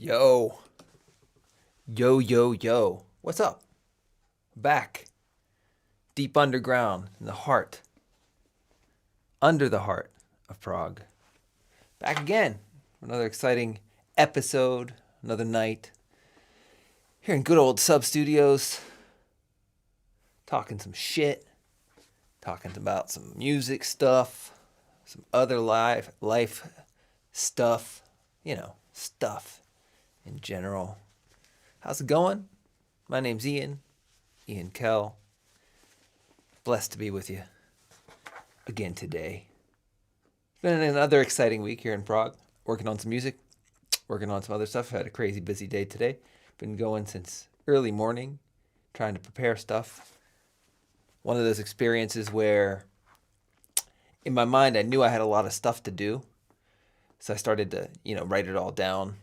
Yo, yo. What's up? Back. Deep underground in the heart. Under the heart of Prague. Back again. Another exciting episode. Another night. Here in good old Sub Studios. Talking some shit. Talking about some music stuff. Some other life stuff. Stuff in general. How's it going? My name's Ian KEL. Blessed to be with you again today. It's been another exciting week here in Prague. Working on some music, working on some other stuff. Had a crazy busy day today. Been going since early morning, trying to prepare stuff. One of those experiences where in my mind I knew I had a lot of stuff to do. So I started to, write it all down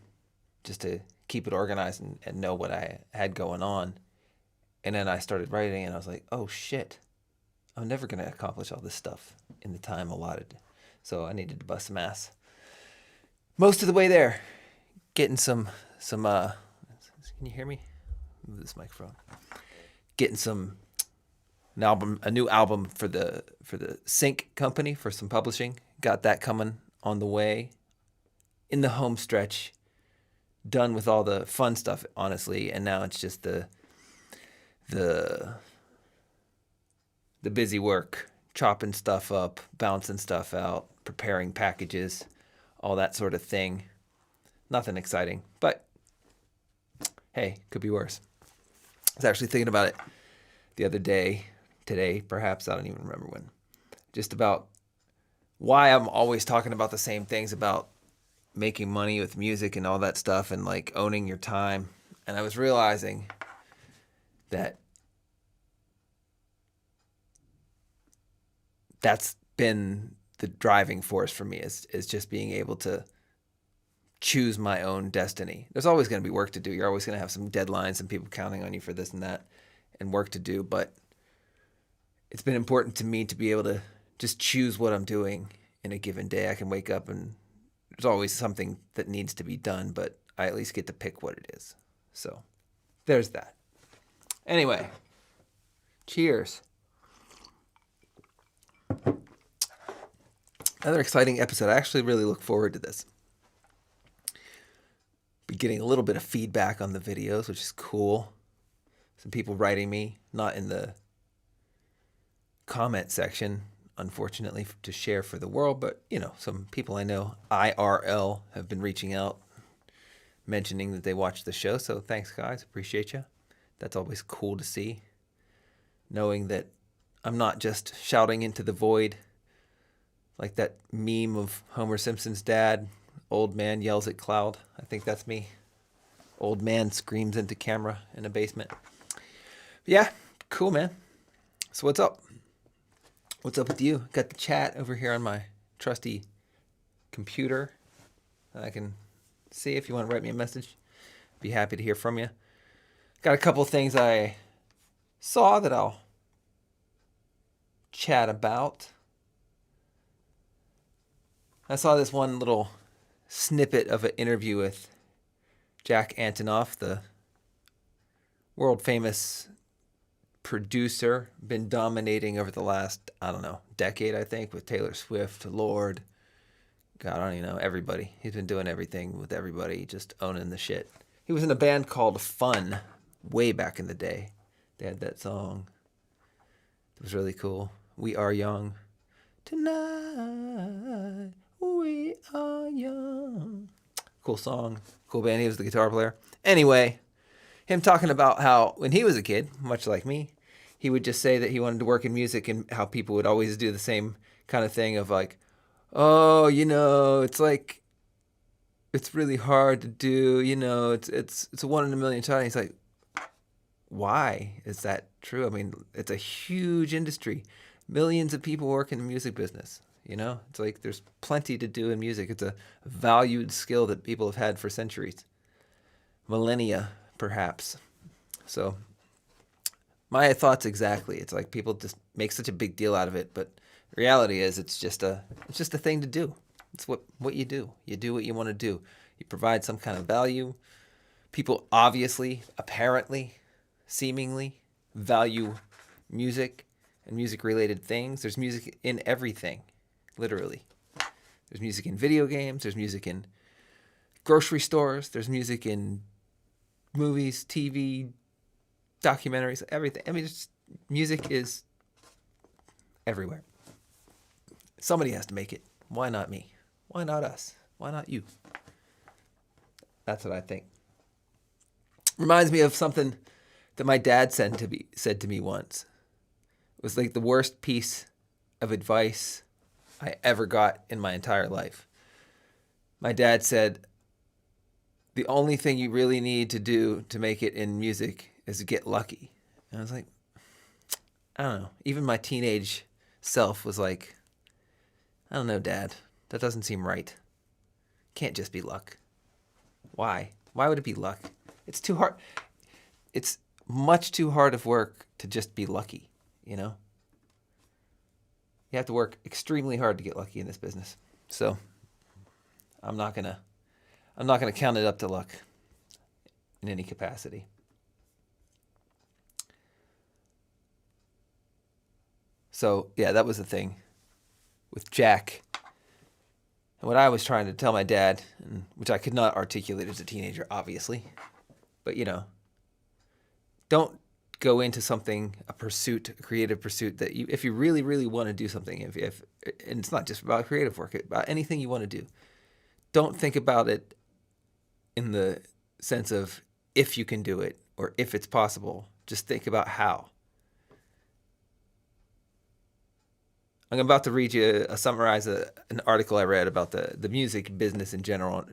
just to keep it organized and know what I had going on. And then I started writing and I was like, oh shit, I'm never going to accomplish all this stuff in the time allotted. So I needed to bust some ass. Most of the way there, getting some can you hear me? Move this microphone. Getting a new album for the Sync company for some publishing. Got that coming on the way. In the home stretch, done with all the fun stuff, honestly, and now it's just the busy work, chopping stuff up, bouncing stuff out, preparing packages, all that sort of thing. Nothing exciting, but hey, could be worse. I was actually thinking about it the other day, today, perhaps, I don't even remember when, just about why I'm always talking about the same things about making money with music and all that stuff and like owning your time. And I was realizing that that's been the driving force for me is just being able to choose my own destiny. There's always going to be work to do. You're always going to have some deadlines, some people counting on you for this and that and work to do. But it's been important to me to be able to just choose what I'm doing in a given day. I can wake up and there's always something that needs to be done, but I at least get to pick what it is. So there's that. Anyway, cheers. Another exciting episode. I actually really look forward to this. Be getting a little bit of feedback on the videos, which is cool. Some people writing me, not in the comment section, unfortunately, to share for the world, but some people I know IRL have been reaching out, mentioning that they watch the show. So thanks, guys. Appreciate you. That's always cool to see, knowing that I'm not just shouting into the void like that meme of Homer Simpson's dad. Old man yells at cloud. I think that's me. Old man screams into camera in a basement. But yeah, cool, man. So what's up? What's up with you? Got the chat over here on my trusty computer. I can see if you want to write me a message. Be happy to hear from you. Got a couple things I saw that I'll chat about. I saw this one little snippet of an interview with Jack Antonoff, the world famous producer, been dominating over the last, decade, I think, with Taylor Swift, Lord, God, I don't even know, everybody. He's been doing everything with everybody, just owning the shit. He was in a band called Fun way back in the day. They had that song. It was really cool. We Are Young. Tonight, we are young. Cool song. Cool band. He was the guitar player. Anyway, him talking about how when he was a kid, much like me, he would just say that he wanted to work in music and how people would always do the same kind of thing of like, oh, it's like, it's really hard to do, it's a 1 in a million shot. And he's like, why is that true? I mean, it's a huge industry. Millions of people work in the music business. It's like there's plenty to do in music. It's a valued skill that people have had for centuries, millennia, perhaps. So my thoughts exactly. It's like people just make such a big deal out of it, but reality is it's just a thing to do. It's what you do. You do what you want to do. You provide some kind of value. People obviously, apparently, seemingly value music and music-related things. There's music in everything, literally. There's music in video games. There's music in grocery stores. There's music in movies, TV, documentaries, everything. I mean, music is everywhere. Somebody has to make it. Why not me? Why not us? Why not you? That's what I think. Reminds me of something that my dad said to me once. It was like the worst piece of advice I ever got in my entire life. My dad said, the only thing you really need to do to make it in music is to get lucky. And I was like, I don't know. Even my teenage self was like, I don't know, Dad. That doesn't seem right. Can't just be luck. Why? Why would it be luck? It's too hard. It's much too hard of work to just be lucky, you know? You have to work extremely hard to get lucky in this business. So I'm not gonna count it up to luck in any capacity. So yeah, that was the thing with Jack. And what I was trying to tell my dad, and which I could not articulate as a teenager, obviously, but you know, don't go into something, a creative pursuit that you, if you really, really want to do something, if and it's not just about creative work, about anything you want to do, don't think about it in the sense of if you can do it or if it's possible. Just think about how. I'm about to read you, summarize an article I read about the music business in general.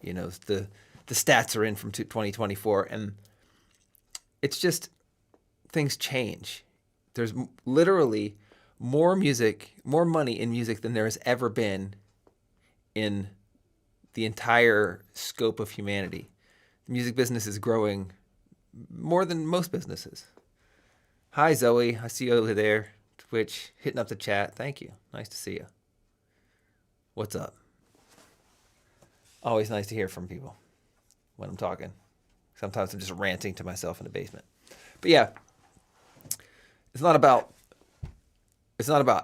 You know, the stats are in from 2024, and it's just, things change. There's literally more money in music than there has ever been in the entire scope of humanity. The music business is growing more than most businesses. Hi, Zoe. I see you over there. Twitch, hitting up the chat. Thank you. Nice to see you. What's up? Always nice to hear from people when I'm talking. Sometimes I'm just ranting to myself in the basement. But yeah, it's not about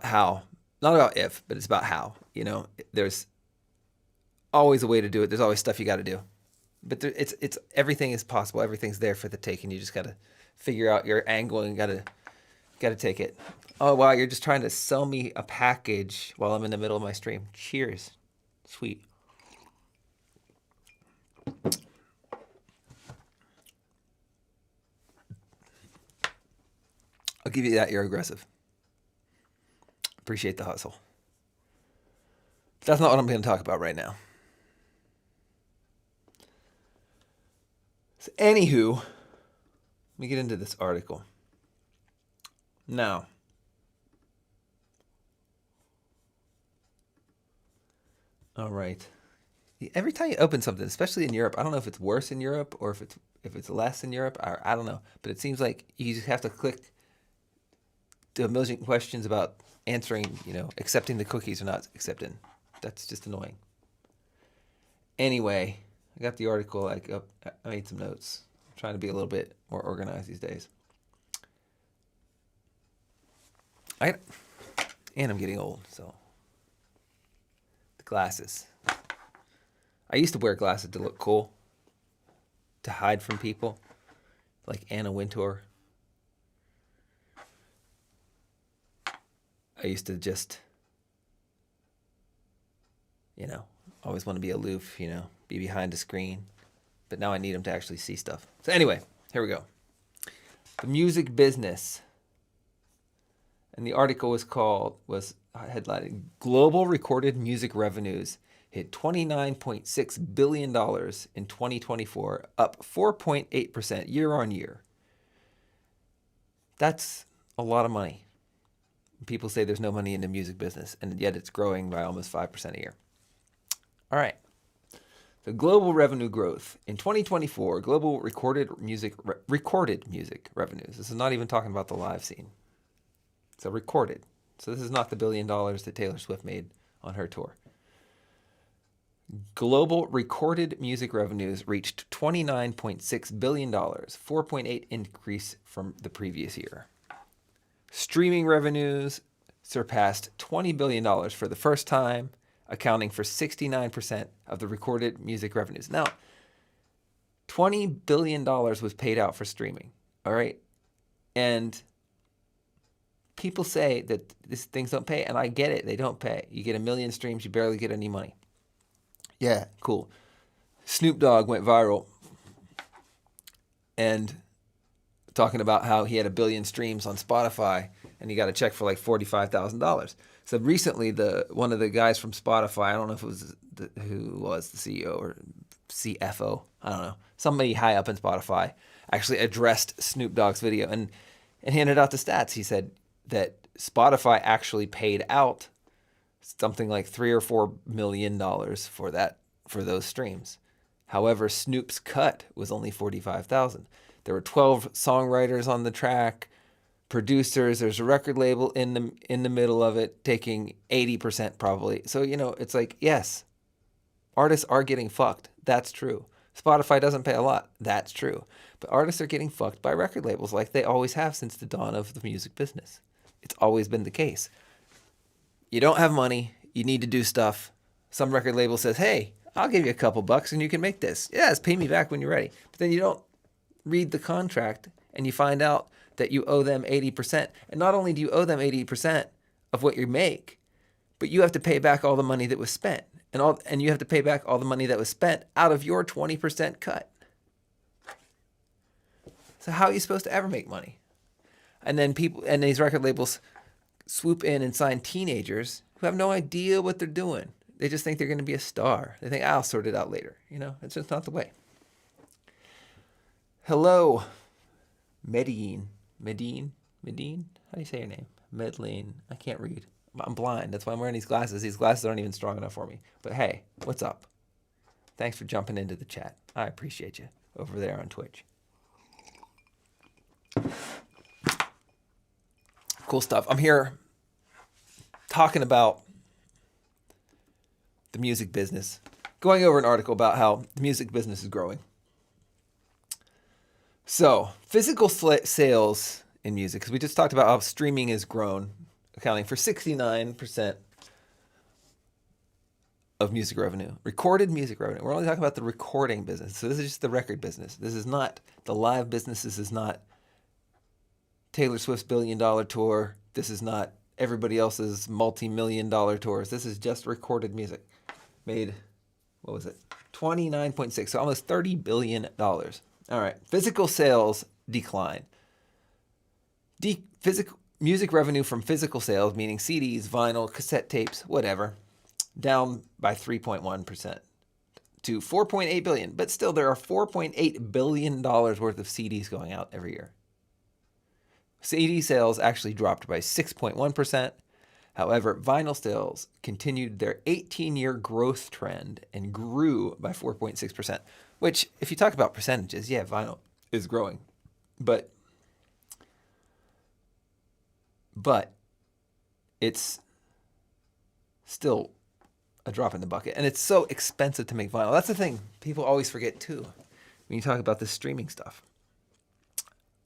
how, not about if, but it's about how. You know, there's always a way to do it. There's always stuff you got to do. But it's everything is possible. Everything's there for the taking. You just got to figure out your angle and got to take it. Oh, wow, you're just trying to sell me a package while I'm in the middle of my stream. Cheers. Sweet. I'll give you that. You're aggressive. Appreciate the hustle. But that's not what I'm going to talk about right now. So, anywho, let me get into this article. Now, all right. Every time you open something, especially in Europe, I don't know if it's worse in Europe or if it's less in Europe, or I don't know. But it seems like you just have to click to a million questions about answering, you know, accepting the cookies or not accepting. That's just annoying. Anyway, I got the article. I made some notes. I'm trying to be a little bit more organized these days. And I'm getting old, so the glasses. I used to wear glasses to look cool, to hide from people, like Anna Wintour. I used to just, you know, always want to be aloof, you know, be behind a screen. But now I need them to actually see stuff. So anyway, here we go. The music business. And the article was headlined, Global Recorded Music Revenues hit $29.6 billion in 2024, up 4.8% year on year. That's a lot of money. People say there's no money in the music business, and yet it's growing by almost 5% a year. All right. The global revenue growth. In 2024, global recorded music revenues. This is not even talking about the live scene. So recorded. So this is not the $1 billion that Taylor Swift made on her tour. Global recorded music revenues reached $29.6 billion, 4.8 increase from the previous year. Streaming revenues surpassed $20 billion for the first time, accounting for 69% of the recorded music revenues. Now, $20 billion was paid out for streaming, all right? And people say that these things don't pay, and I get it, they don't pay. You get 1 million streams, you barely get any money. Yeah, cool. Snoop Dogg went viral and talking about how he had 1 billion streams on Spotify and he got a check for like $45,000. So recently, one of the guys from Spotify, I don't know if it was who was the CEO or CFO, I don't know, somebody high up in Spotify, actually addressed Snoop Dogg's video and handed out the stats. He said that Spotify actually paid out something like $3 or $4 million for those streams. However, Snoop's cut was only $45,000. There were 12 songwriters on the track, producers. There's a record label in the middle of it, taking 80% probably. So it's like, yes, artists are getting fucked. That's true. Spotify doesn't pay a lot. That's true. But artists are getting fucked by record labels like they always have since the dawn of the music business. It's always been the case. You don't have money, you need to do stuff. Some record label says, hey, I'll give you a couple bucks and you can make this. Yes, pay me back when you're ready. But then you don't read the contract and you find out that you owe them 80%. And not only do you owe them 80% of what you make, but you have to pay back all the money that was spent. And you have to pay back all the money that was spent out of your 20% cut. So how are you supposed to ever make money? And then these record labels swoop in and sign teenagers who have no idea what they're doing. They just think they're going to be a star. They think, I'll sort it out later. It's just not the way. Hello, Medellin. How do you say your name? Medellin. I can't read. I'm blind. That's why I'm wearing these glasses. These glasses aren't even strong enough for me. But hey, what's up? Thanks for jumping into the chat. I appreciate you over there on Twitch. Cool stuff. I'm here talking about the music business, going over an article about how the music business is growing. So, physical sales in music, because we just talked about how streaming has grown, accounting for 69% of music revenue. Recorded music revenue. We're only talking about the recording business. So this is just the record business. This is not the live business. This is not Taylor Swift's $1 billion tour. This is not everybody else's multi-million-dollar tours. This is just recorded music. Made, what was it? 29.6, so almost $30 billion. All right, physical sales decline. Music revenue from physical sales, meaning CDs, vinyl, cassette tapes, whatever, down by 3.1% to $4.8 billion. But still, there are $4.8 billion worth of CDs going out every year. CD sales actually dropped by 6.1%. However, vinyl sales continued their 18-year growth trend and grew by 4.6%, which, if you talk about percentages, yeah, vinyl is growing. But it's still a drop in the bucket. And it's so expensive to make vinyl. That's the thing people always forget, too, when you talk about this streaming stuff.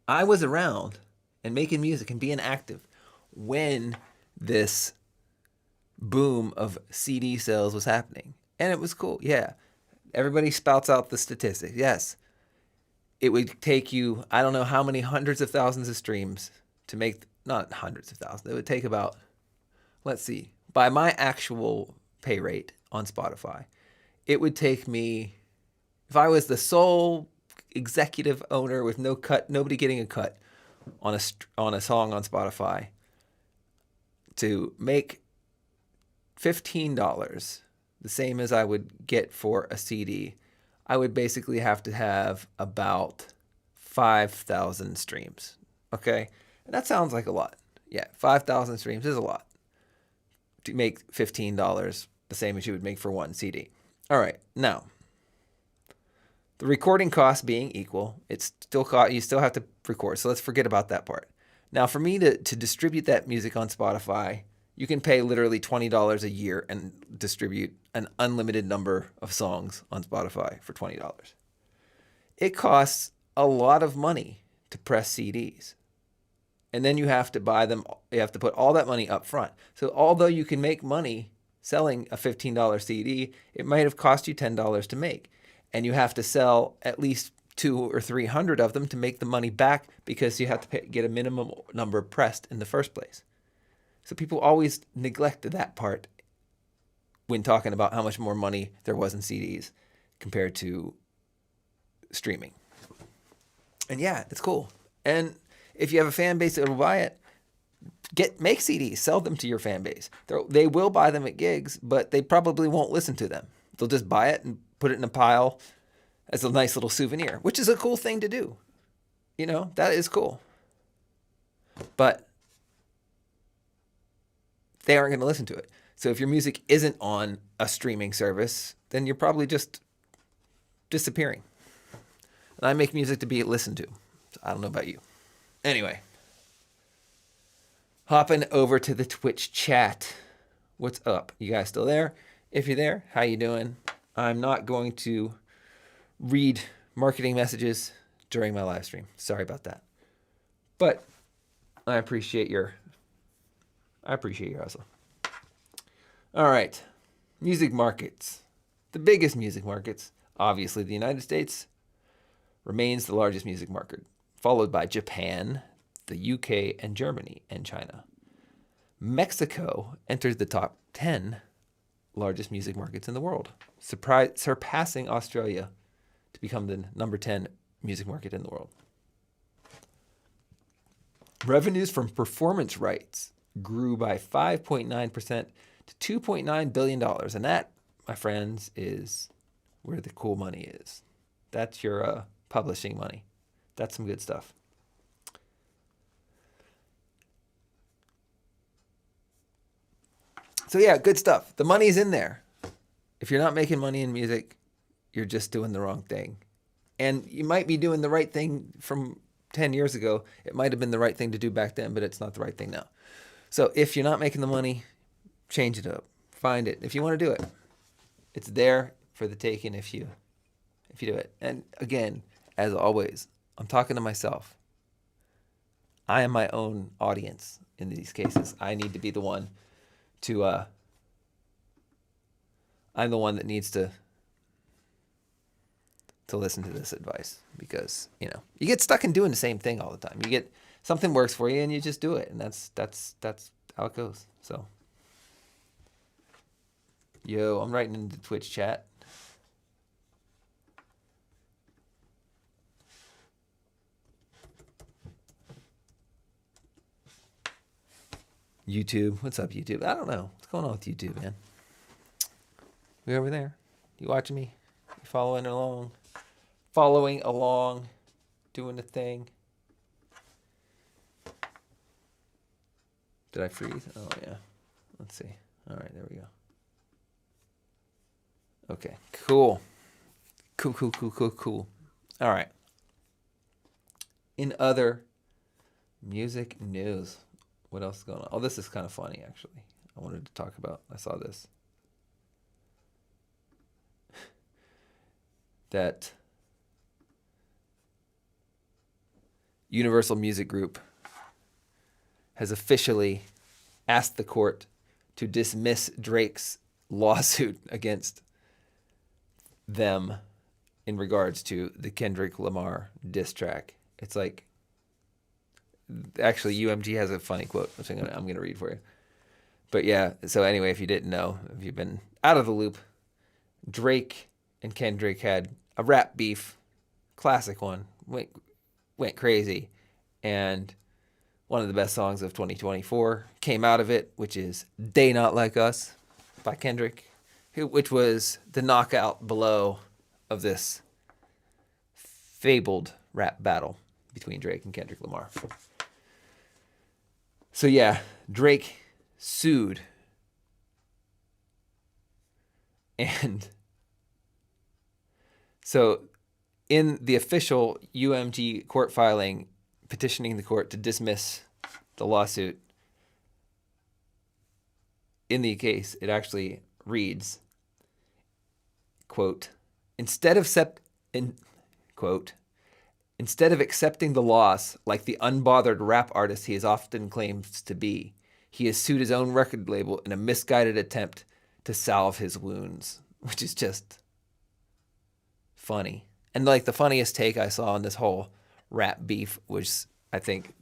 I was around and making music and being active when this boom of CD sales was happening. And it was cool. Yeah. Everybody spouts out the statistics. Yes. It would take you, I don't know how many hundreds of thousands of streams to make, not hundreds of thousands. It would take about, let's see, by my actual pay rate on Spotify, it would take me, if I was the sole executive owner with no cut, nobody getting a cut on a song on Spotify, to make $15, the same as I would get for a CD, I would basically have to have about 5,000 streams. Okay? And that sounds like a lot. Yeah, 5,000 streams is a lot to make $15, the same as you would make for one CD. All right, now, the recording cost being equal, you still have to record, so let's forget about that part. Now, for me to distribute that music on Spotify, You can pay literally $20 a year and distribute an unlimited number of songs on Spotify for $20. It costs a lot of money to press CDs. And then you have to buy them. You have to put all that money up front. So although you can make money selling a $15 CD, it might have cost you $10 to make. And you have to sell at least 200 or 300 of them to make the money back, because you have to get a minimum number pressed in the first place. So people always neglected that part when talking about how much more money there was in CDs compared to streaming. And yeah, it's cool. And if you have a fan base that will buy it, make CDs, sell them to your fan base. They will buy them at gigs, but they probably won't listen to them. They'll just buy it and put it in a pile as a nice little souvenir, which is a cool thing to do. You know, that is cool. But they aren't going to listen to it. So if your music isn't on a streaming service, then you're probably just disappearing. And I make music to be listened to. So I don't know about you. Anyway, hopping over to the Twitch chat. What's up? You guys still there? If you're there, how you doing? I'm not going to read marketing messages during my live stream. Sorry about that. But I appreciate your hustle. All right. Music markets. The biggest music markets, obviously the United States, remains the largest music market, followed by Japan, the UK, and Germany, and China. Mexico enters the top 10 largest music markets in the world, surpassing Australia to become the number 10 music market in the world. Revenues from performance rights grew by 5.9% to $2.9 billion. And that, my friends, is where the cool money is. That's your publishing money. That's some good stuff. So yeah, good stuff. The money's in there. If you're not making money in music, you're just doing the wrong thing. And you might be doing the right thing from 10 years ago. It might have been the right thing to do back then, but it's not the right thing now. So if you're not making the money, change it up. Find it. If you want to do it, it's there for the taking if you do it. And again, as always, I'm talking to myself. I am my own audience in these cases. I need to be the one to, I'm the one that needs to listen to this advice, because, you know, you get stuck in doing the same thing all the time. You get something works for you and you just do it. And that's how it goes. So, yo, I'm writing into the Twitch chat. YouTube. What's up, YouTube? I don't know. What's going on with YouTube, man? We over there? You watching me? You following along? Following along? Doing the thing? Did I freeze? Oh, yeah. Let's see. All right, there we go. Okay, cool. Cool. All right. In other music news, what else is going on? Oh, this is kind of funny, actually. I wanted to talk about. I saw this. That Universal Music Group has officially asked the court to dismiss Drake's lawsuit against them in regards to the Kendrick Lamar diss track. It's like, actually, UMG has a funny quote, which I'm gonna read for you. But yeah, so anyway, if you didn't know, if you've been out of the loop, Drake and Kendrick had a rap beef, classic one, went crazy, and one of the best songs of 2024 came out of it, which is "They Not Like Us" by Kendrick, which was the knockout blow of this fabled rap battle between Drake and Kendrick Lamar. So yeah, Drake sued, and so in the official UMG court filing petitioning the court to dismiss the lawsuit, in the case, it actually reads, quote, instead of quote, instead of accepting the loss like the unbothered rap artist he is often claims to be, he has sued his own record label in a misguided attempt to salve his wounds, which is just funny. And like the funniest take I saw on this whole rap beef was, I think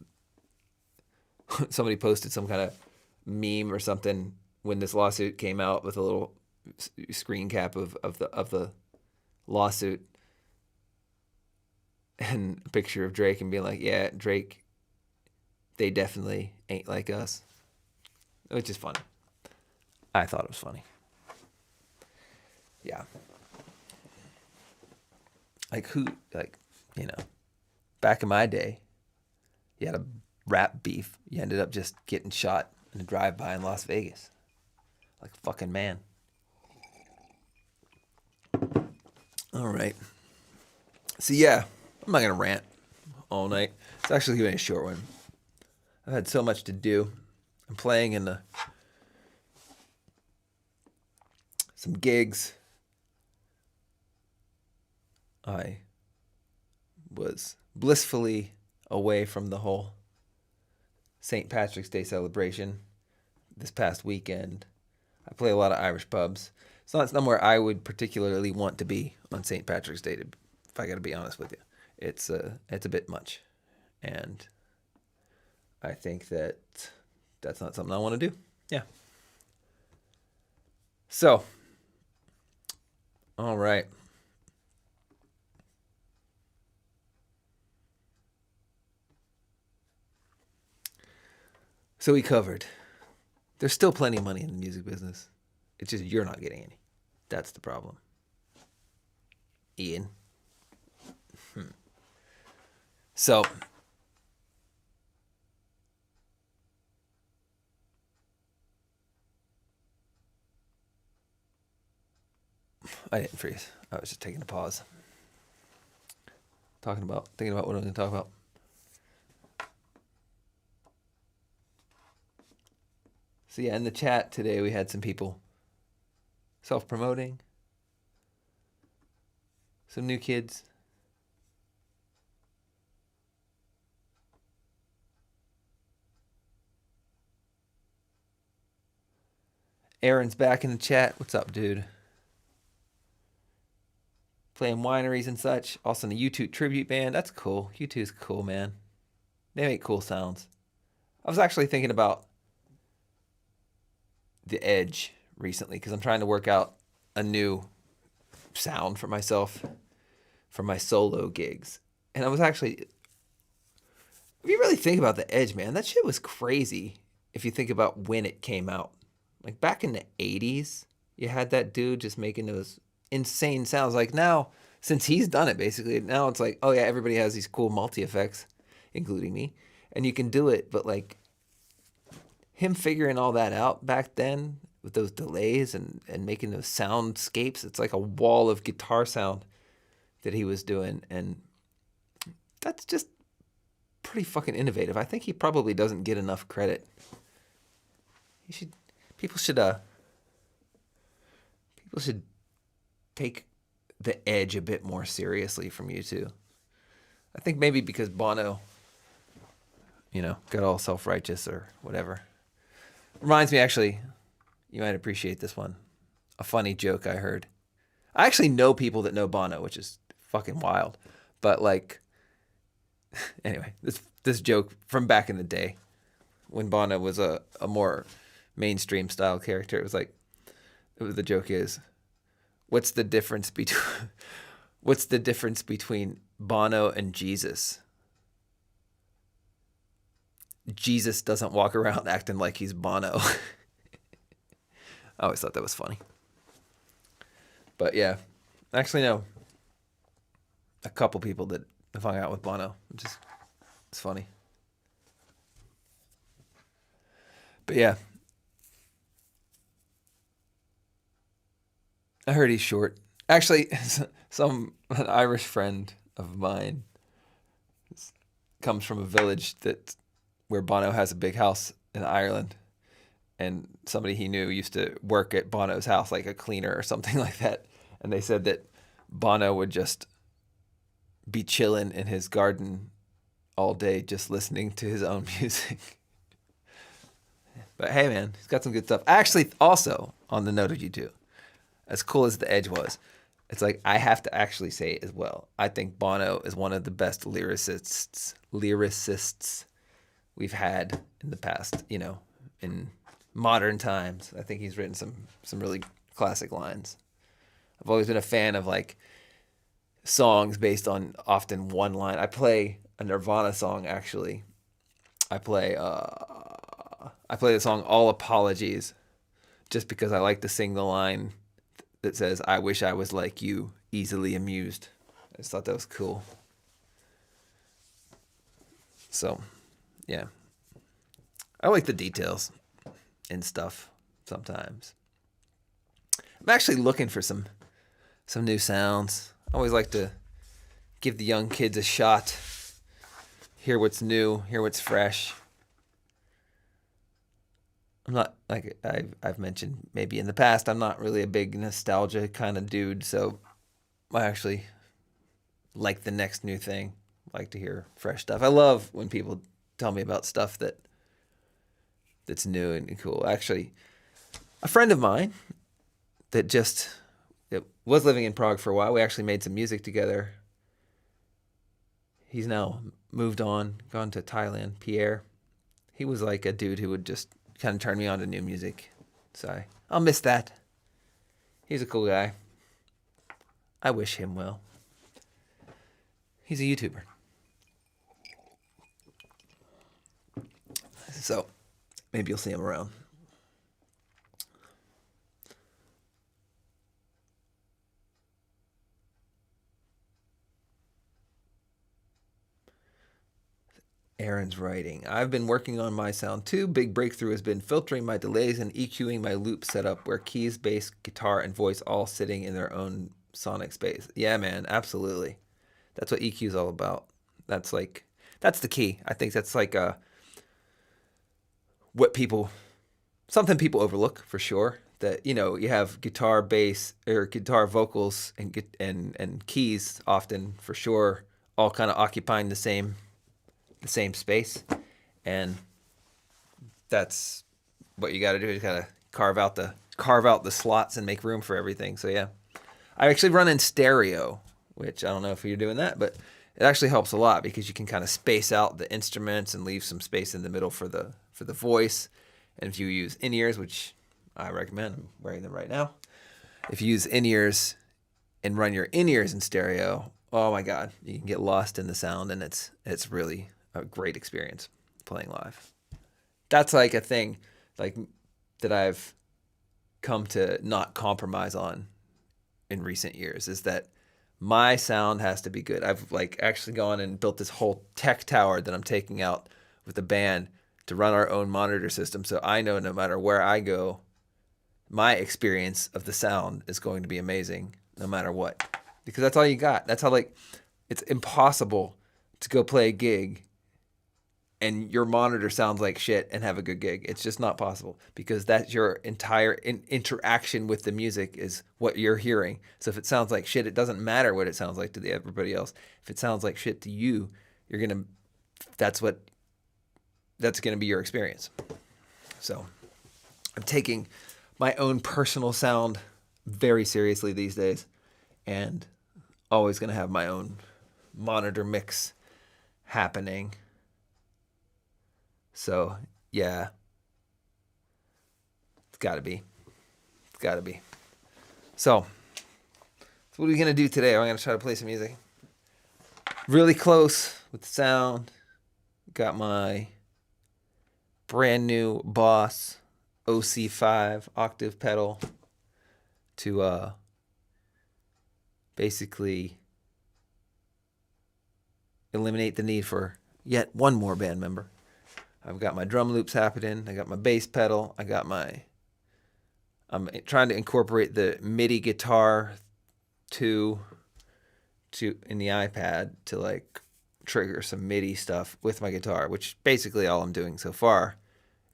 somebody posted some kind of meme or something when this lawsuit came out with a little screen cap of the lawsuit and a picture of Drake and being like, yeah, Drake, they definitely ain't like us. Which is funny. I thought it was funny. Yeah. Like back in my day, you had a rap beef. You ended up just getting shot in a drive-by in Las Vegas. Like a fucking man. All right. So yeah, I'm not going to rant all night. It's actually going to be a short one. I've had so much to do. I'm playing in some gigs. I was blissfully away from the whole St. Patrick's Day celebration this past weekend. I play a lot of Irish pubs. It's not somewhere I would particularly want to be on St. Patrick's Day, if I got to be honest with you. It's a bit much. And I think that's not something I want to do. Yeah. So, all right. So we covered. There's still plenty of money in the music business. It's just you're not getting any. That's the problem. Ian. So, I didn't freeze. I was just taking a pause. Thinking about what I'm going to talk about. So yeah, in the chat today we had some people self-promoting. Some new kids. Aaron's back in the chat. What's up, dude? Playing wineries and such. Also in the U2 tribute band. That's cool. U2's cool, man. They make cool sounds. I was actually thinking about the Edge recently because I'm trying to work out a new sound for myself for my solo gigs. And I was actually, if you really think about the Edge, man, that shit was crazy if you think about when it came out. Like back in the 80s, you had that dude just making those insane sounds. Like now, since he's done it basically, now it's like, oh yeah, everybody has these cool multi-effects, including me, and you can do it. But like him figuring all that out back then with those delays and making those soundscapes, it's like a wall of guitar sound that he was doing. And that's just pretty fucking innovative. I think he probably doesn't get enough credit. People should take the Edge a bit more seriously from U2. I think maybe because Bono, got all self-righteous or whatever. Reminds me, actually, you might appreciate this one. A funny joke I heard. I actually know people that know Bono, which is fucking wild. But like, anyway, this joke from back in the day when Bono was a more mainstream style character. It was like, the joke is, what's the difference between Bono and Jesus? Jesus doesn't walk around acting like he's Bono. I always thought that was funny. But yeah, I actually know a couple people that have hung out with Bono. It's funny. But yeah, I heard he's short. Actually, an Irish friend of mine comes from a village where Bono has a big house in Ireland, and somebody he knew used to work at Bono's house, like a cleaner or something like that. And they said that Bono would just be chilling in his garden all day, just listening to his own music. But hey, man, he's got some good stuff. Actually, also on the note of U2, as cool as The Edge was, it's like I have to actually say it as well. I think Bono is one of the best lyricists we've had in the past. You know, in modern times, I think he's written some really classic lines. I've always been a fan of like songs based on often one line. I play a Nirvana song actually. I play the song All Apologies just because I like to sing the line that says, I wish I was like you, easily amused. I just thought that was cool. So, yeah. I like the details and stuff sometimes. I'm actually looking for some new sounds. I always like to give the young kids a shot, hear what's new, hear what's fresh. I'm not, like I've mentioned maybe in the past, I'm not really a big nostalgia kind of dude, so I actually like the next new thing. I like to hear fresh stuff. I love when people tell me about stuff that's new and cool. Actually, a friend of mine that was living in Prague for a while, we actually made some music together. He's now moved on, gone to Thailand, Pierre. He was like a dude who would just kind of turned me on to new music. So I'll miss that. He's a cool guy. I wish him well. He's a YouTuber. So maybe you'll see him around. Aaron's writing. I've been working on my sound too. Big breakthrough has been filtering my delays and EQing my loop setup where keys, bass, guitar, and voice all sitting in their own sonic space. Yeah, man, absolutely. That's what EQ is all about. That's the key. I think that's like something people overlook for sure. That, you know, you have guitar, bass, or guitar, vocals, and keys often for sure, all kind of occupying the same space, and that's what you got to do. You got to carve out the slots and make room for everything. So yeah, I actually run in stereo, which I don't know if you're doing that, but it actually helps a lot because you can kind of space out the instruments and leave some space in the middle for the voice. And if you use in-ears, which I recommend, I'm wearing them right now. If you use in-ears and run your in-ears in stereo, oh my God, you can get lost in the sound, and it's really a great experience playing live. That's like a thing like that I've come to not compromise on in recent years, is that my sound has to be good. I've like actually gone and built this whole tech tower that I'm taking out with the band to run our own monitor system. So I know no matter where I go, my experience of the sound is going to be amazing no matter what, because that's all you got. That's how, like, it's impossible to go play a gig and your monitor sounds like shit and have a good gig. It's just not possible, because that's your entire interaction with the music is what you're hearing. So if it sounds like shit, it doesn't matter what it sounds like to everybody else. If it sounds like shit to you, that's going to be your experience. So I'm taking my own personal sound very seriously these days, and always going to have my own monitor mix happening. So, yeah, it's got to be. So what are we going to do today? I'm going to try to play some music. Really close with the sound. Got my brand new Boss OC5 octave pedal to basically eliminate the need for yet one more band member. I've got my drum loops happening. I got my bass pedal. I'm trying to incorporate the MIDI guitar to in the iPad to like trigger some MIDI stuff with my guitar, which basically all I'm doing so far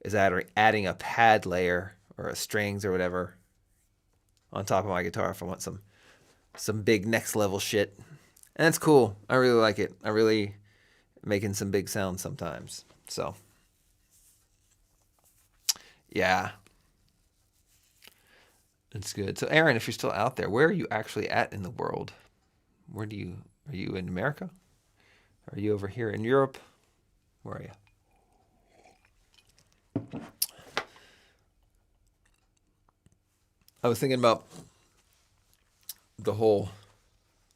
is adding a pad layer or a strings or whatever on top of my guitar if I want some big next level shit. And it's cool. I really like it. I really making some big sounds sometimes. So yeah. It's good. So Aaron, if you're still out there, where are you actually at in the world? Are you in America? Are you over here in Europe? Where are you? I was thinking about the whole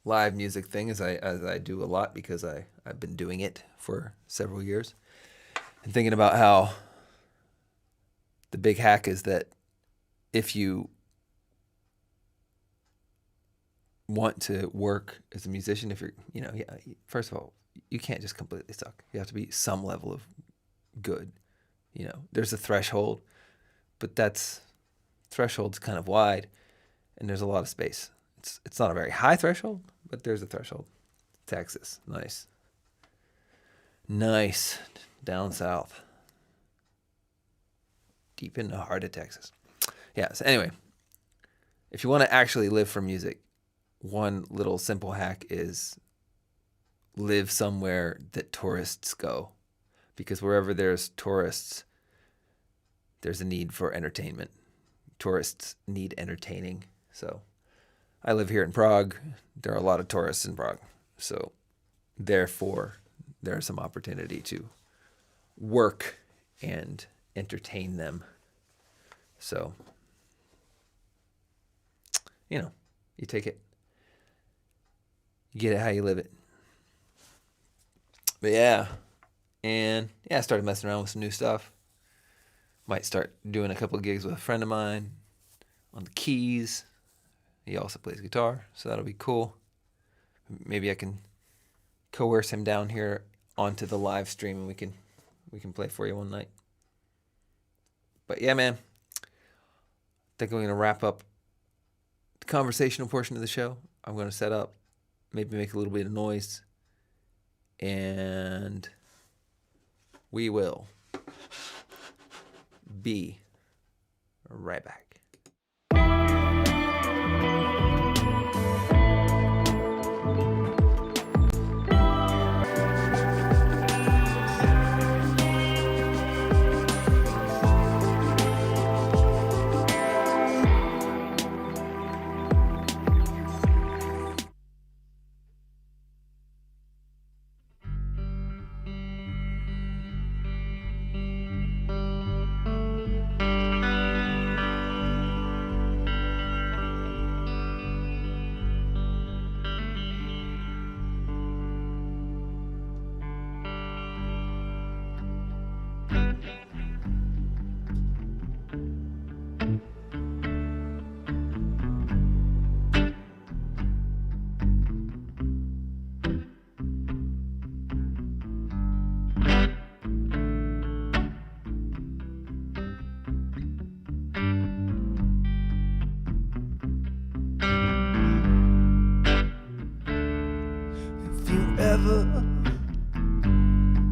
live music thing as I do a lot because I've been doing it for several years. And thinking about how the big hack is that if you want to work as a musician, if you're, first of all, you can't just completely suck. You have to be some level of good. There's a threshold, but threshold's kind of wide, and there's a lot of space. It's not a very high threshold, but there's a threshold. Texas, nice, down south, deep in the heart of Texas. Yeah. So anyway, if you want to actually live from music, one little simple hack is live somewhere that tourists go, because wherever there's tourists, there's a need for entertainment. Tourists need entertaining. So I live here in Prague. There are a lot of tourists in Prague. So therefore, there's some opportunity to work and entertain them. So, you take it. You get it how you live it. But yeah. And I started messing around with some new stuff. Might start doing a couple of gigs with a friend of mine on the keys. He also plays guitar, so that'll be cool. Maybe I can coerce him down here onto the live stream and we can play for you one night. But yeah, man. I think I'm going to wrap up the conversational portion of the show. I'm going to set up, maybe make a little bit of noise, and we will be right back.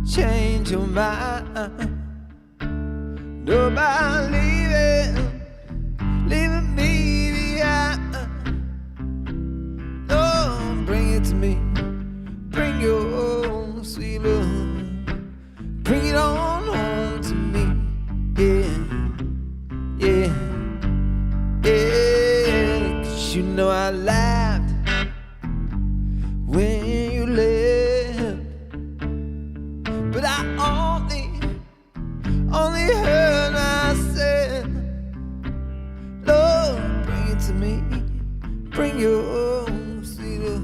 Change your mind. Nobody leaving me behind. No, bring it to me. Bring your sweet love. Bring it on home to me. Yeah, yeah, yeah. 'Cause I laughed when you left, but I only heard myself. Lord, bring it to me. Bring your sweet love.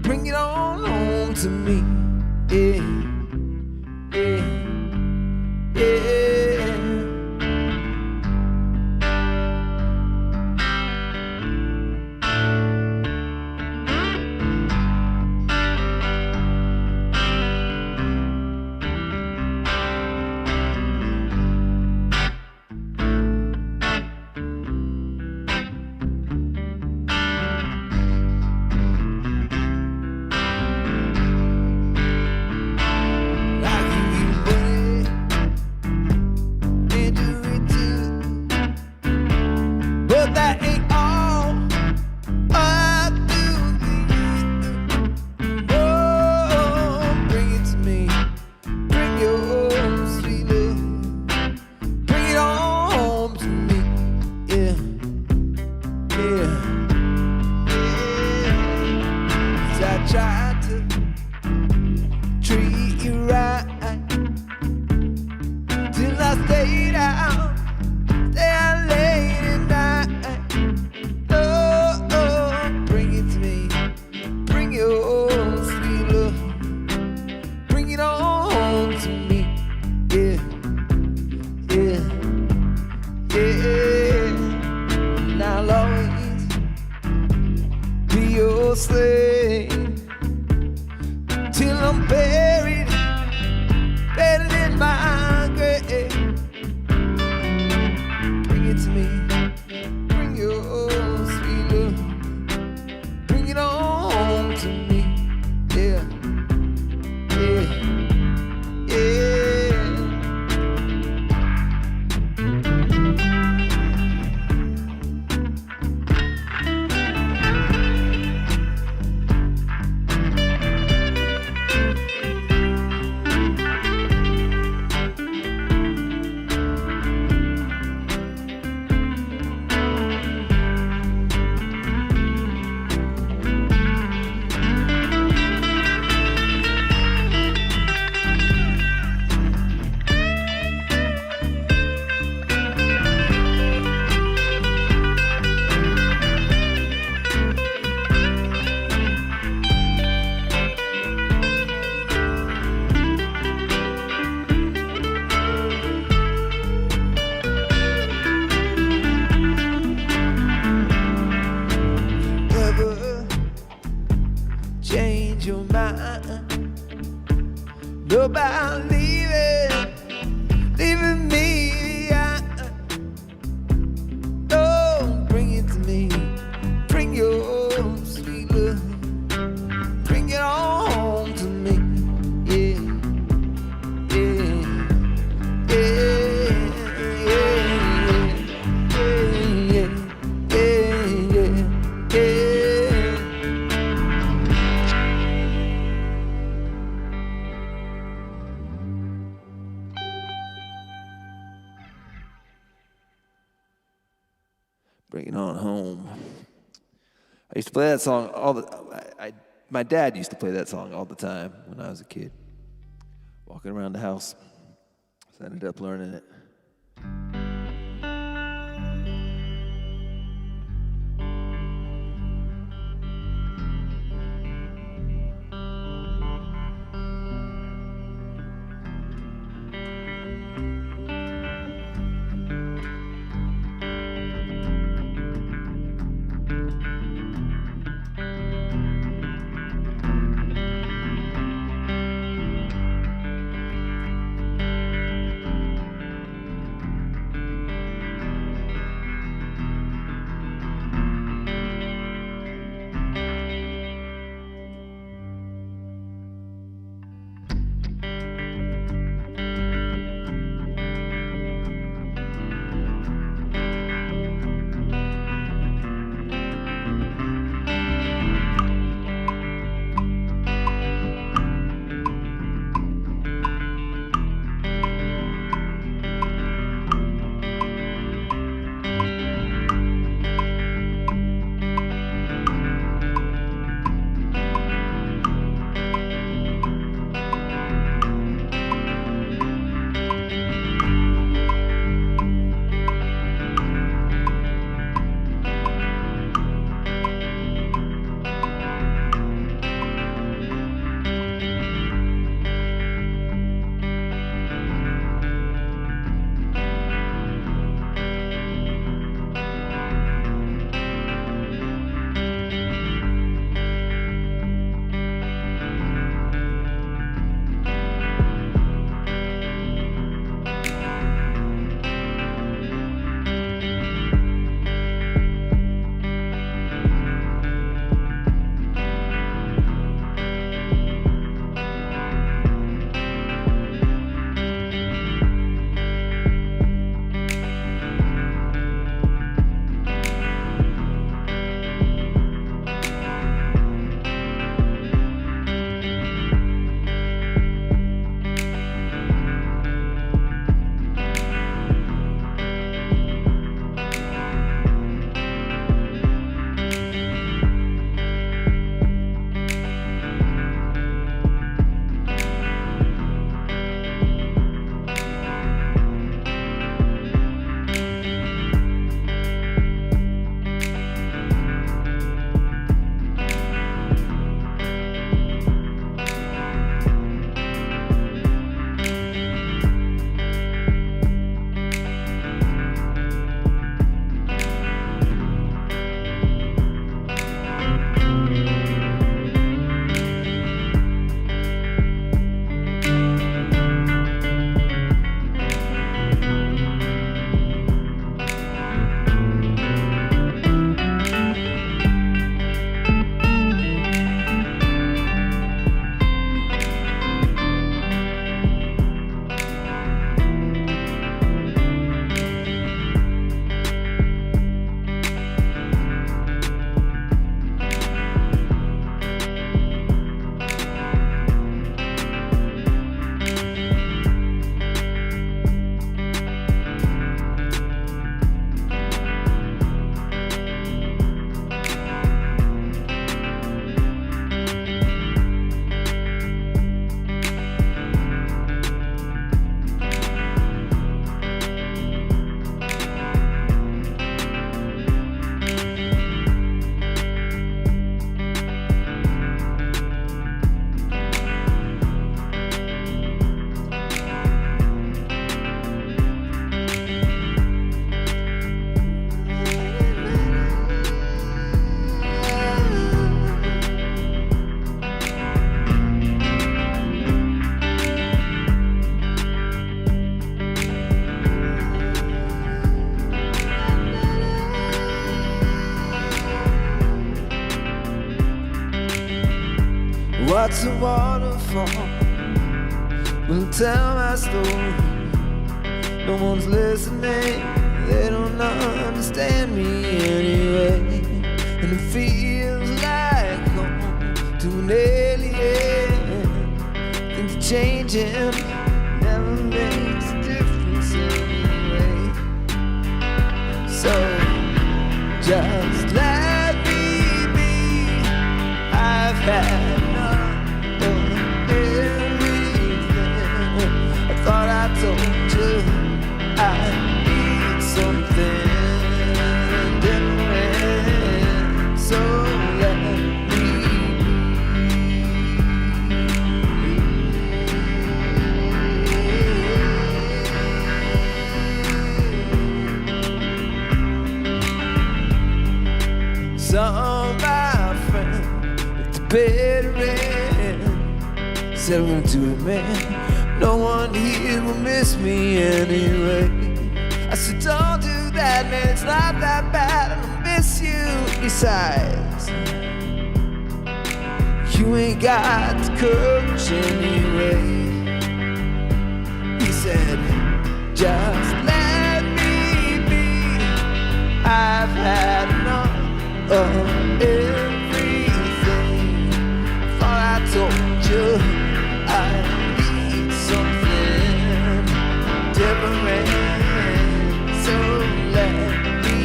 Bring it on home to me. Yeah, yeah, yeah. tried to treat you right till I stayed out late at night. Oh, bring it to me, bring your sweet love, bring it on to me, yeah, yeah, yeah. And I'll always be your slave till I'm buried in my grave. Bring it to me, bring your sweet love, bring it on to me, yeah, yeah, yeah. Change your mind about leaving me behind. Oh, bring it to me, bring your sweet love, bring it on to me, yeah, yeah, yeah, yeah, yeah, yeah, yeah, yeah. Bring it on home. I used to play that song all the. My dad used to play that song all the time when I was a kid, walking around the house. So I ended up learning it. What's a waterfall? Will tell my story. No one's listening, they don't understand me anyway. And it feels like home to an alien. Things are changing, never makes a difference anyway. So just let me be. I've had enough of everything. I thought I told you I need something different. So let me be. Some of my friends at the better end said we're gonna do it, man. No one here will miss me anyway. I said, don't do that, man. It's not that bad. I'll miss you. Besides, you ain't got the courage anyway. He said, just let me be. I've had enough of everything. I thought I told you I need something different. So let me be.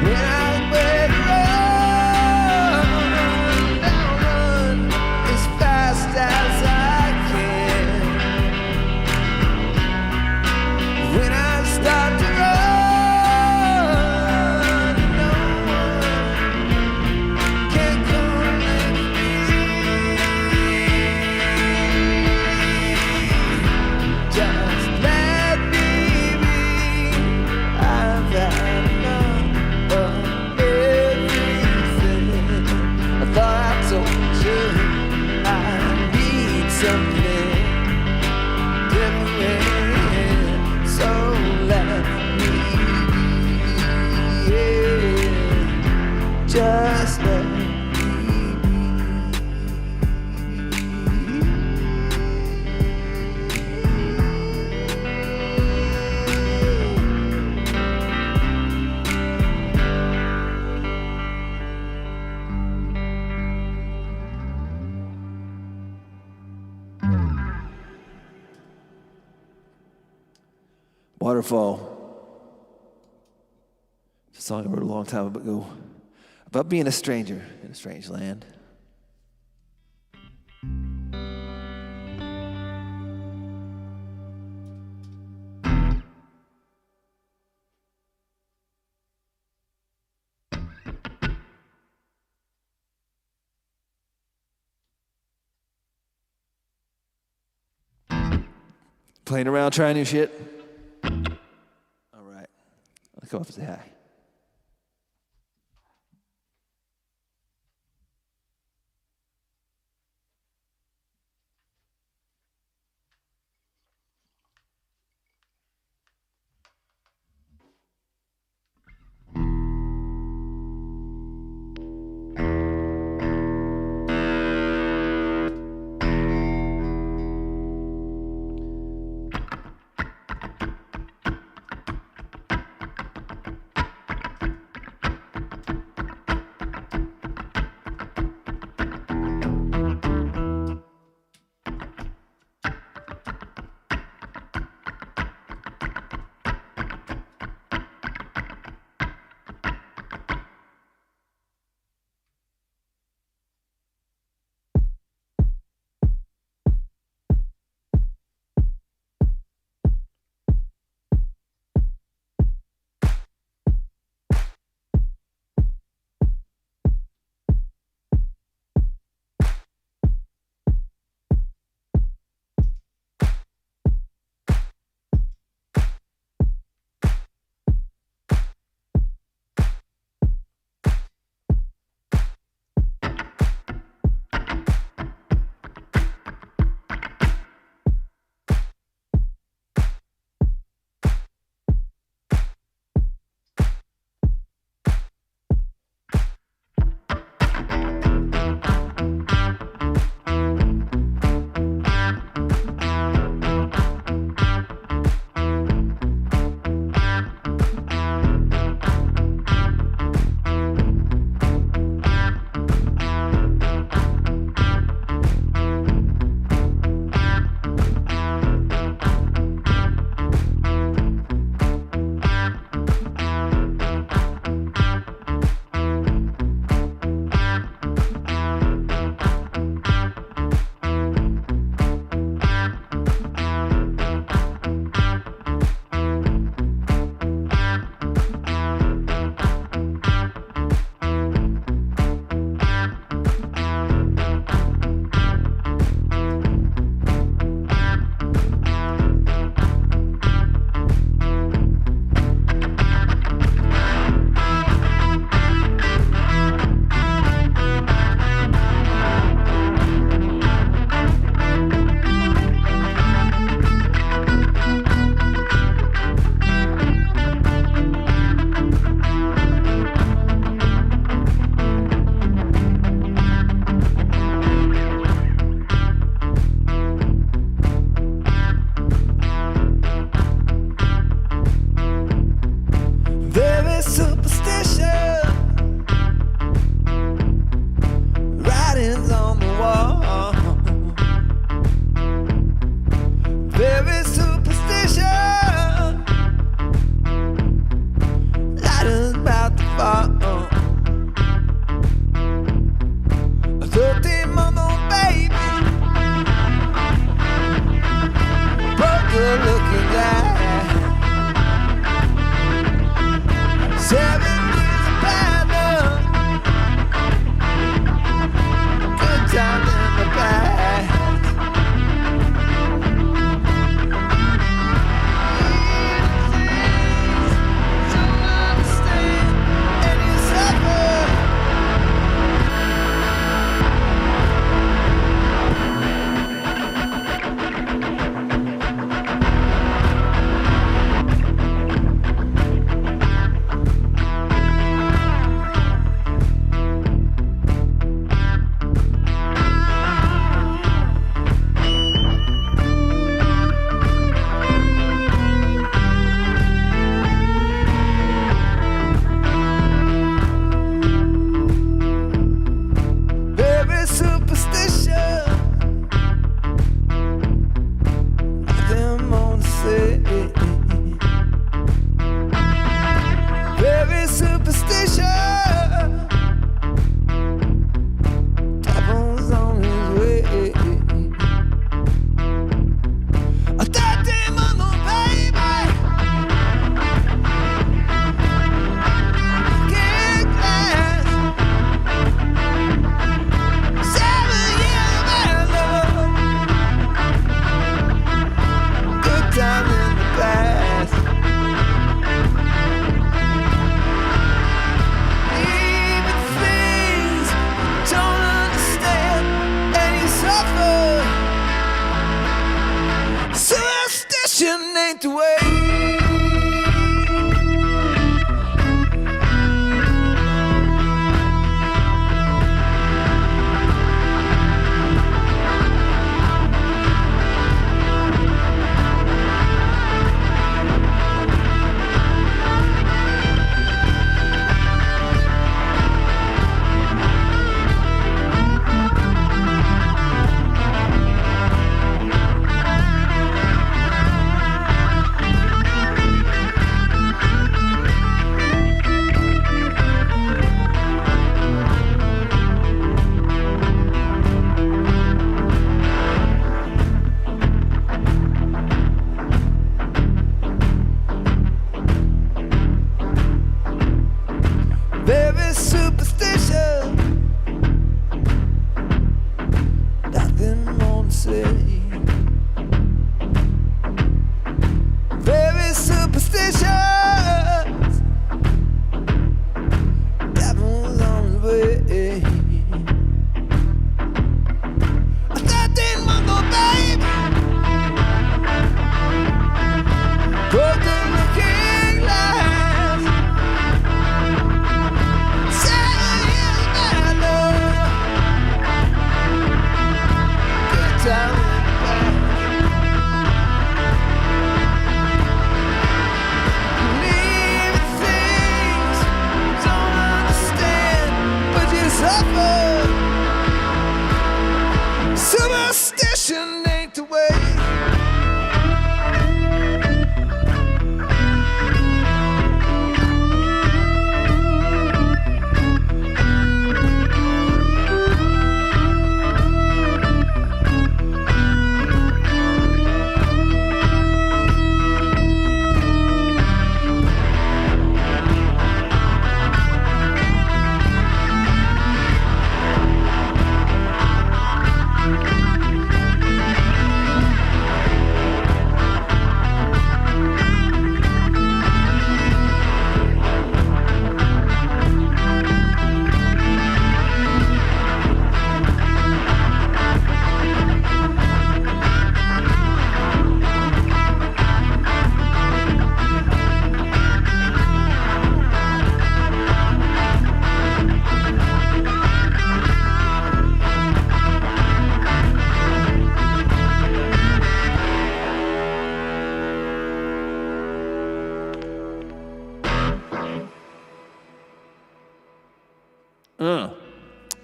When I wait run, I'll run as fast as I can. When I start to run, no one can come with me. Just let me be. I've had enough of everything. I thought I told you I need something different. So let me be. Yeah. Just let me be. Waterfall. It's a song I wrote a long time ago about being a stranger in a strange land. Playing around, trying new shit. All right. Let's come up and say hi. Very superstitious. Nothing more to say. Very superstitious. Devil's on the way. I didn't want no baby. Put the looking glass. Say it's bad love. Good time. Superstition ain't the way.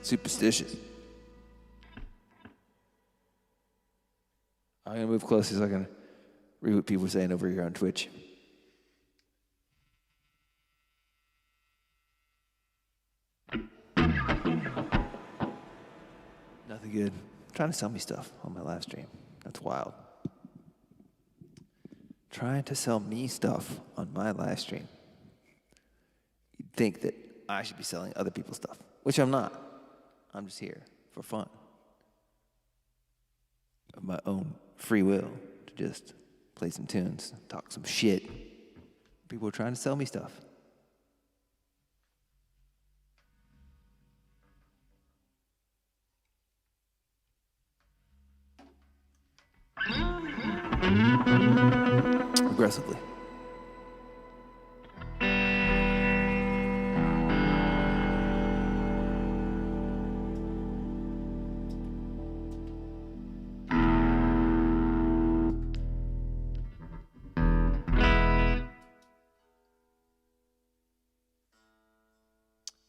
Superstitious. I'm gonna move closer so I can read what people are saying over here on Twitch. Nothing good. Trying to sell me stuff on my live stream. That's wild. Trying to sell me stuff on my live stream. You'd think that I should be selling other people's stuff, which I'm not. I'm just here for fun. Of my own free will to just play some tunes, talk some shit. People are trying to sell me stuff. Aggressively.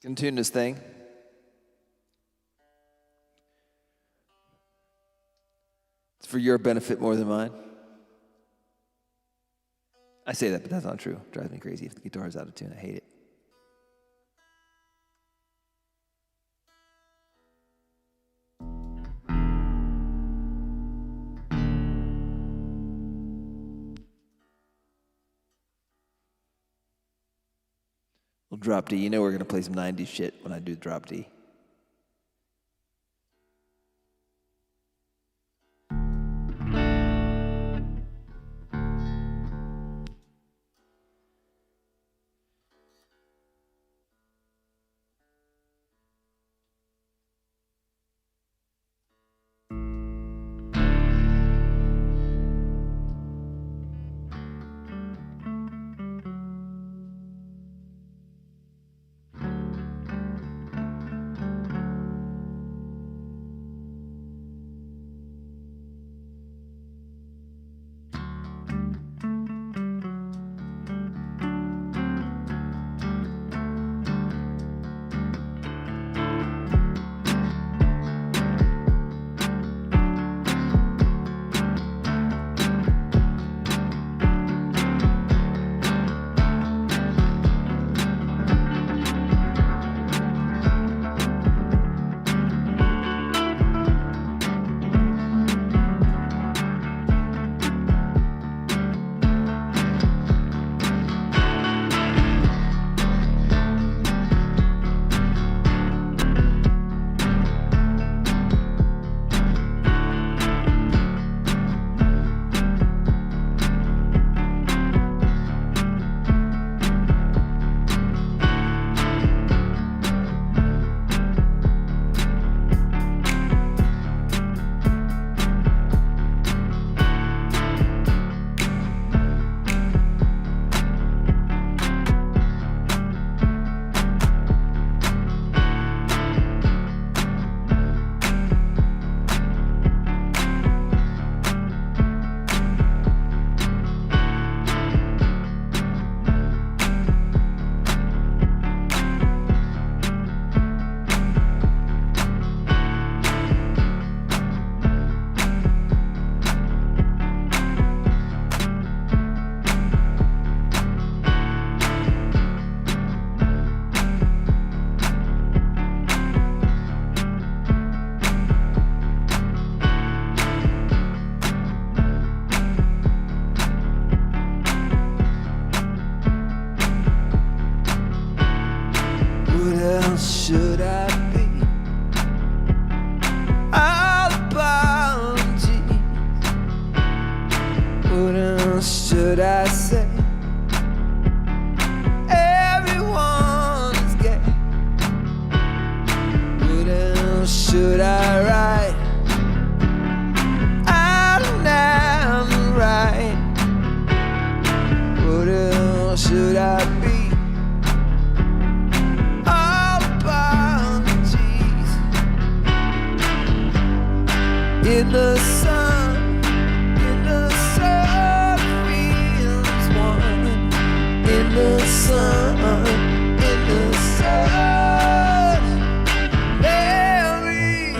Can tune this thing. It's for your benefit more than mine. I say that, but that's not true. It drives me crazy if the guitar is out of tune. I hate it. Little drop D. You know we're going to play some 90s shit when I do drop D. else should I be? All apologies. What else should I say? Everyone is gay. What else should I write? I don't have the right. What else should I be? All apologies. In the sun, feels warm. In the sun, Mary,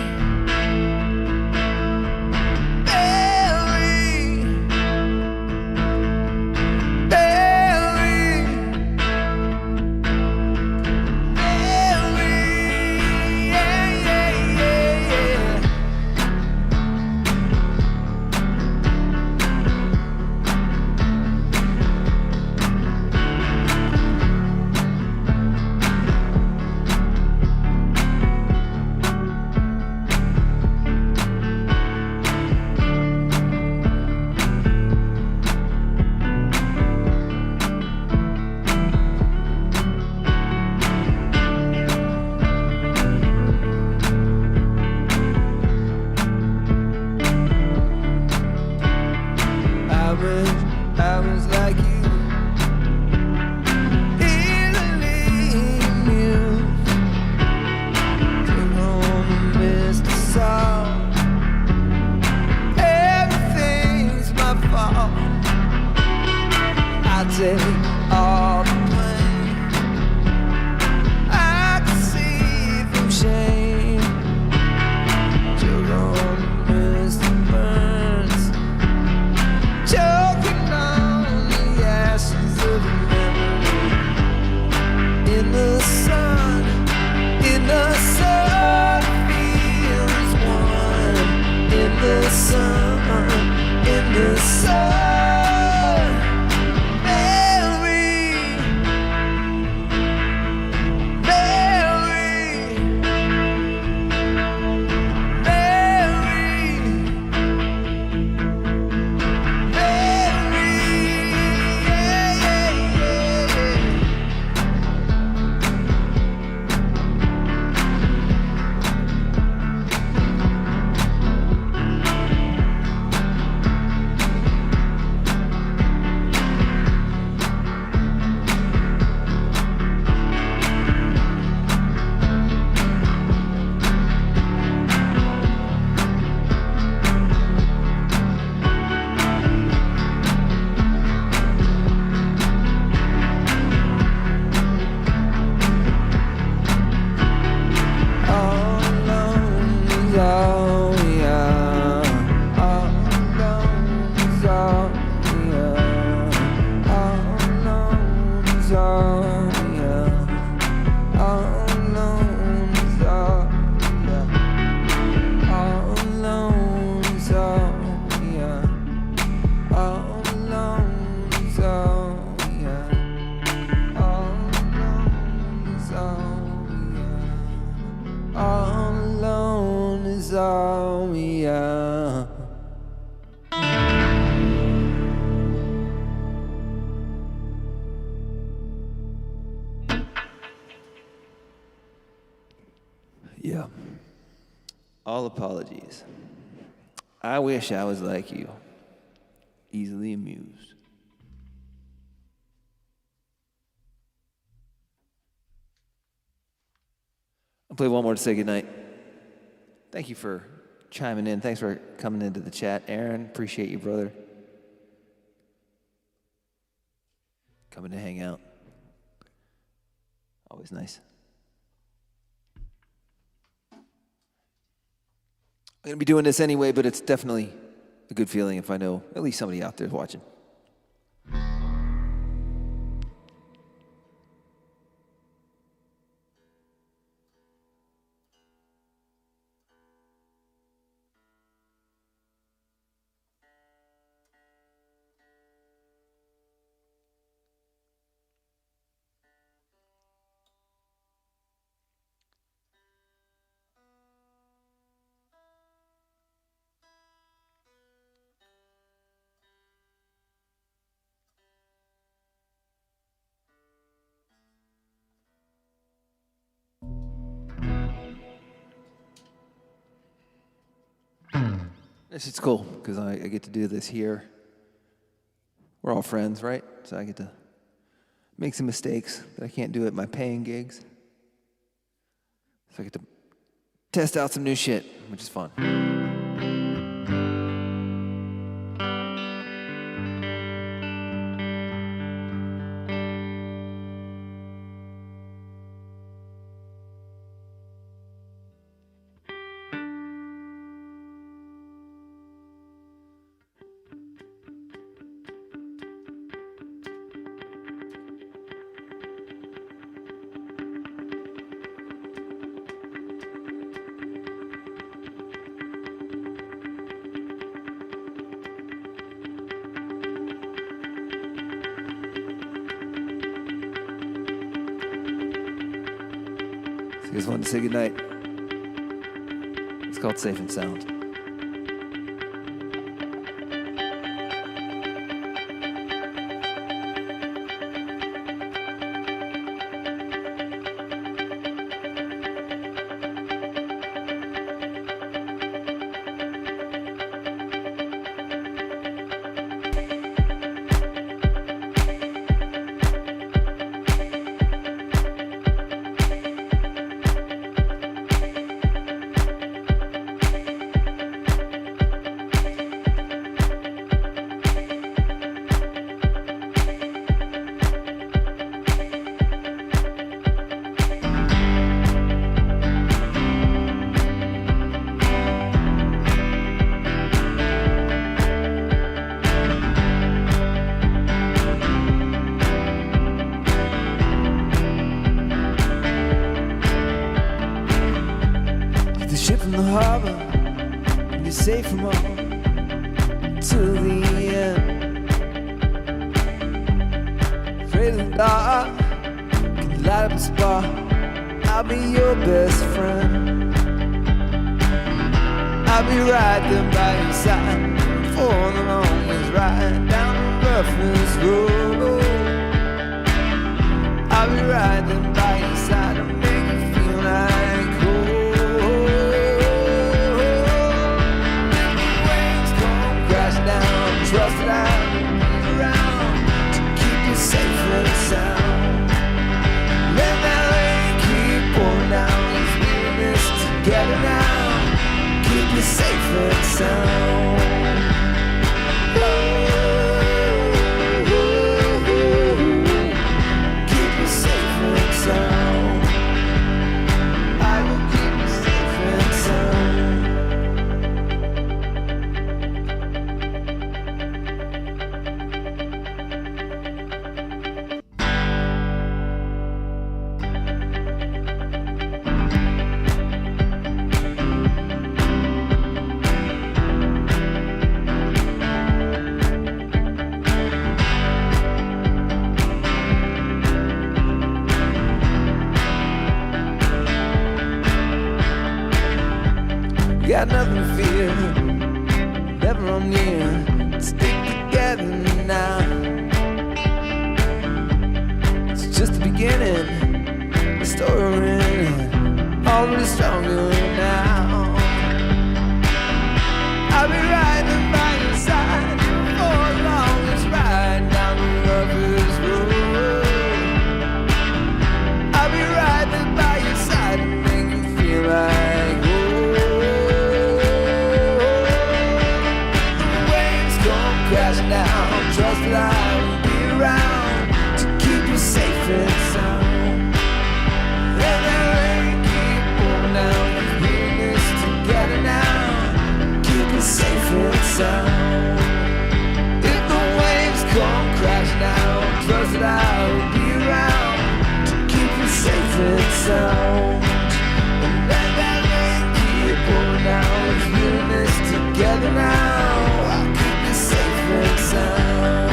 Mary, Mary, Mary, yeah, yeah, yeah, yeah. I was like you, easily amused. Came home and missed us all. Everything's my fault. I take all the blame. I can see from shame. Took on Mr. Burns. Choking on the ashes of a memory. In the sun, feels warm. In the sun, Mary, Mary, Mary. All alone is all we are. Yeah. All apologies. I wish I was like you, easily amused. I'll play one more to say goodnight. Thank you for chiming in. Thanks for coming into the chat. Aaron, appreciate you, brother. Coming to hang out. Always nice. I'm going to be doing this anyway, but it's definitely a good feeling if I know at least somebody out there is watching. This is cool because I get to do this here. We're all friends, right? So I get to make some mistakes that I can't do at my paying gigs. So I get to test out some new shit, which is fun. So you guys wanted to say goodnight. It's called Safe and Sound. Ship from the harbor, and you're safe from all till the end. Afraid of the dark, can light up a spark. I'll be your best friend. I'll be right there by your side for the longest ride down the roughest road. I'll be right there by your side to make you feel like home. Trust that I will be around to keep you safe and sound. Let that rain keep pouring down. Let's be in this together now. Keep you safe and sound. Keep you safe and sound. I will keep you safe and sound. Got nothing to fear, never on near. Stick together now. It's just the beginning, the story we're in, already stronger now. I'll be riding by your side for the longest ride down the roughest road. I'll be riding by your side to make you feel like home. Crashing down, trust that I will be around to keep you safe and sound. Let that rain keep pouring down. We're in this together now. Keep you safe and sound. If the waves come crashing down, trust that I will be around to keep you safe and sound. And let that rain keep pouring down. We're in this together now. Safe and sound.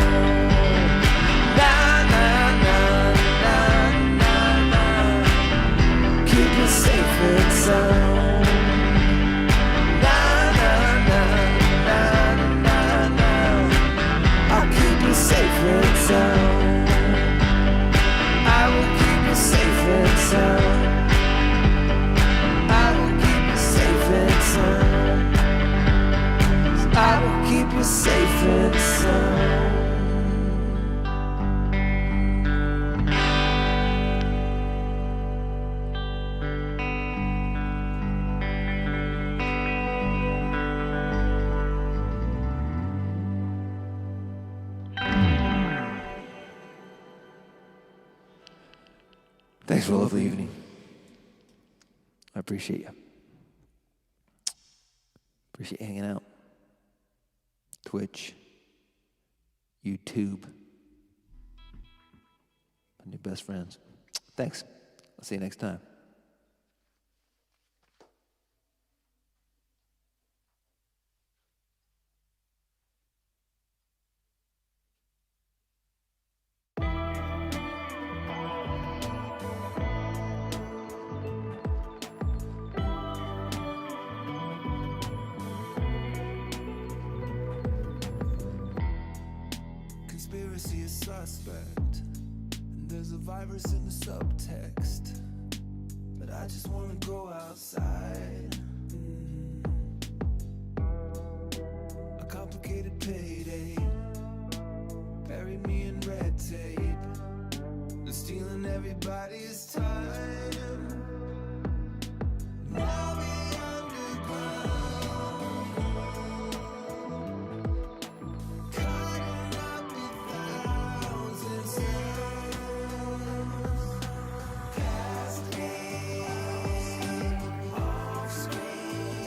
Na na na na na na. Keep it safe and sound. Na na na na na na. I'll keep you safe and sound. I will keep you safe and sound. I will keep you safe and sound. Thanks for a lovely evening. I appreciate you. Appreciate you hanging out. Twitch, YouTube, my new best friends. Thanks. I'll see you next time. Conspiracy is suspect, and there's a virus in the subtext. But I just wanna go outside. A complicated payday, bury me in red tape. They're stealing everybody's time. Now we underground, cutting up a thousand sounds. Past me, off screen,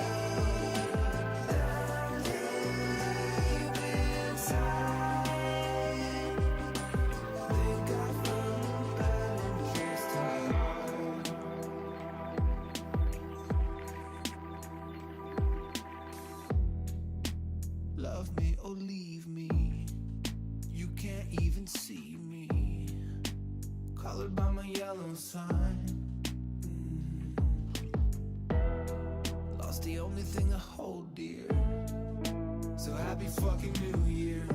down deep inside. Think I found a better place to hide. Love me or leave me, you can't even see me. Colored by my yellow sign. Lost the only thing I hold dear. So happy fucking New Year.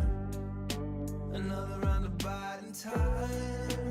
Another round of biding time.